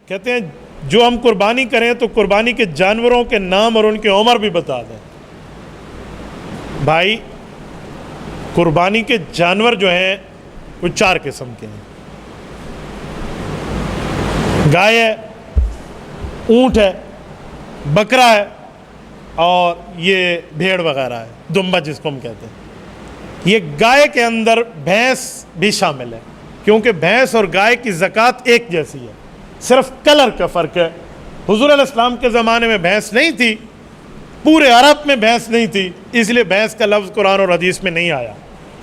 कहते हैं जो हम कुर्बानी करें तो कुर्बानी के जानवरों के नाम और उनकी उम्र भी बता दें। भाई कुर्बानी के जानवर जो हैं वो 4 किस्म के हैं। गाय है, ऊंट है, बकरा है और ये भेड़ वगैरह है, दुम्बा जिसको हम कहते हैं। ये गाय के अंदर भैंस भी शामिल है, क्योंकि भैंस और गाय की ज़कात एक जैसी है, सिर्फ कलर का फ़र्क है। हुज़ूर अलैहिस्सलाम के ज़माने में भैंस नहीं थी, पूरे अरब में भैंस नहीं थी, इसलिए भैंस का लफ्ज़ कुरान और हदीस में नहीं आया।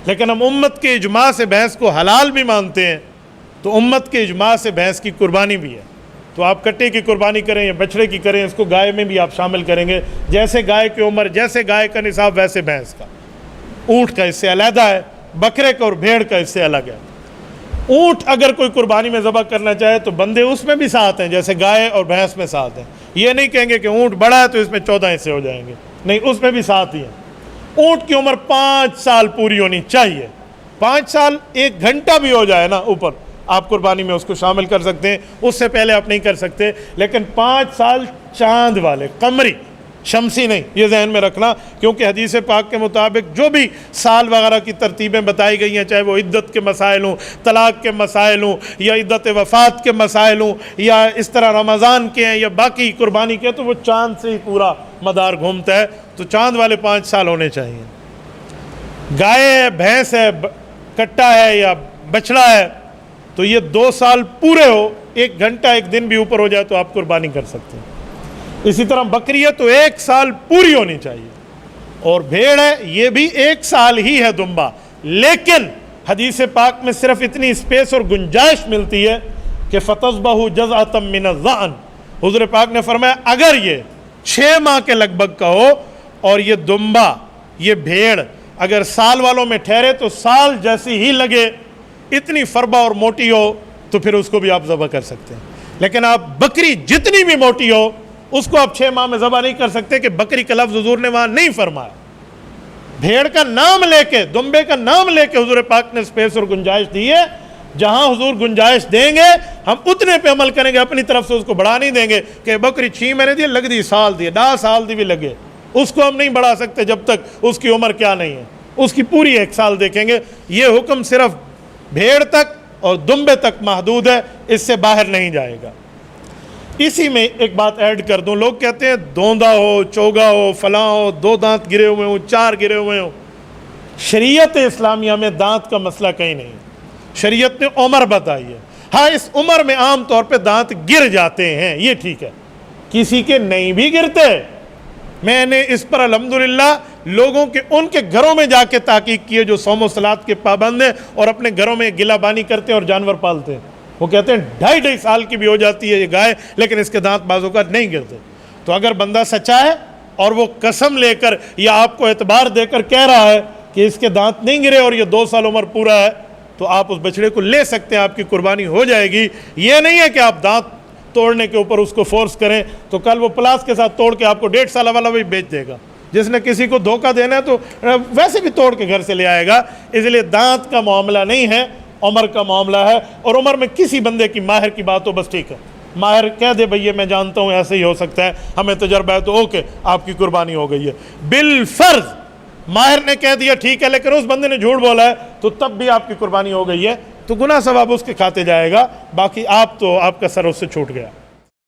लेकिन हम उम्मत के इजमा से भैंस को हलाल भी मानते हैं, तो उम्मत के इजमा से भैंस की कुर्बानी भी है। तो आप कट्टे की कुर्बानी करें या बछड़े की करें, इसको गाय में भी आप शामिल करेंगे। जैसे गाय की उम्र, जैसे गाय का निसाब, वैसे भैंस का। ऊँट का इससे अलहदा है, बकरे का और भेड़ का इससे अलग है। ऊँट अगर कोई कुर्बानी में ज़बह करना चाहे तो बंदे उसमें भी साथ हैं, जैसे गाय और भैंस में साथ हैं। ये नहीं कहेंगे कि ऊँट बड़ा है तो इसमें 14 हिस्से हो जाएंगे, नहीं, उसमें भी साथ ही हैं। ऊँट की उम्र 5 साल पूरी होनी चाहिए। 5 साल 1 घंटा भी हो जाए ना ऊपर, आप कुर्बानी में उसको शामिल कर सकते हैं, उससे पहले आप नहीं कर सकते। लेकिन 5 साल चांद वाले, कमरी, शमसी नहीं, ये जहन में रखना, क्योंकि हदीस पाक के मुताबिक जो भी साल वगैरह की तरतीबें बताई गई हैं, चाहे वो इद्दत के मसाइल हों, तलाक के मसाइल हों, या इद्दत वफ़ात के मसाइल हों, या इस तरह रमज़ान के हैं या बाकी कुर्बानी के, तो वो चाँद से ही पूरा मदार घूमता है। तो चाँद वाले 5 साल होने चाहिए। गाय है, भैंस है, कट्टा है या बछड़ा है, तो ये 2 साल पूरे हो, 1 घंटा 1 दिन भी ऊपर हो जाए तो आप कुर्बानी कर सकते हैं। इसी तरह बकरी है तो 1 साल पूरी होनी चाहिए, और भेड़ है ये भी 1 साल ही है दुम्बा। लेकिन हदीस पाक में सिर्फ इतनी स्पेस और गुंजाइश मिलती है कि फ़तज़बहु जज़अतम मिनज़्ज़अन। हुज़ूर पाक ने फरमाया अगर ये 6 माह के लगभग का हो और ये दुम्बा, ये भेड़ अगर साल वालों में ठहरे तो साल जैसी ही लगे, इतनी फरबा और मोटी हो, तो फिर उसको भी आप ज़बह कर सकते हैं। लेकिन आप बकरी जितनी भी मोटी हो उसको आप 6 माह में ज़बह नहीं कर सकते, कि बकरी का लफ्ज़ हुज़ूर ने वहाँ नहीं फरमाया। भेड़ का नाम लेके, दुम्बे का नाम लेके हुज़ूर पाक ने स्पेस और गुंजाइश दी है। जहाँ हुज़ूर गुंजाइश देंगे हम उतने पे अमल करेंगे, अपनी तरफ से उसको बढ़ा नहीं देंगे कि बकरी 6 महीने दी, लग दी साल दिए, 10 साल दी भी लगे, उसको हम नहीं बढ़ा सकते जब तक उसकी उम्र क्या नहीं है, उसकी पूरी 1 साल देखेंगे। ये हुक्म सिर्फ भेड़ तक और दुम्बे तक महदूद है, इससे बाहर नहीं जाएगा। इसी में एक बात ऐड कर दूं, लोग कहते हैं दोंदा हो, चोगा हो, फलां हो, 2 दांत गिरे हुए हो, 4 गिरे हुए हो। शरीयत इस्लामिया में दांत का मसला कहीं नहीं, शरीयत ने उम्र बताई है। हाँ, इस उम्र में आम तौर पे दांत गिर जाते हैं, ये ठीक है, किसी के नहीं भी गिरते। मैंने इस पर अल्हम्दुलिल्लाह लोगों के उनके घरों में जाके ताकीक की है जो सौम सलात के पाबंद हैं और अपने घरों में गिलाबानी करते हैं और जानवर पालते हैं। वो कहते हैं 2.5 साल की भी हो जाती है ये गाय, लेकिन इसके दांत बाजों का नहीं गिरते। तो अगर बंदा सच्चा है और वो कसम लेकर या आपको एतबार देकर कह रहा है कि इसके दांत नहीं गिरे और ये 2 साल उम्र पूरा है, तो आप उस बछड़े को ले सकते हैं, आपकी कुर्बानी हो जाएगी। ये नहीं है कि आप दांत तोड़ने के ऊपर उसको फोर्स करें, तो कल वो प्लास के साथ तोड़ के आपको 1.5 साल वाला भी बेच देगा। जिसने किसी को धोखा देना है तो वैसे भी तोड़ के घर से ले आएगा। इसलिए दांत का मामला नहीं है, उम्र का मामला है। और उम्र में किसी बंदे की माहिर की बात हो, बस ठीक है, माहिर कह दे भैया मैं जानता हूँ ऐसे ही हो सकता है, हमें तजर्बा है, तो ओके आपकी कुर्बानी हो गई है। बिल फर्ज माहिर ने कह दिया ठीक है, लेकिन उस बंदे ने झूठ बोला है, तो तब भी आपकी कुर्बानी हो गई है, तो गुनाह सवाब उसके खाते जाएगा, बाकी आप तो आपका सर उससे छूट गया।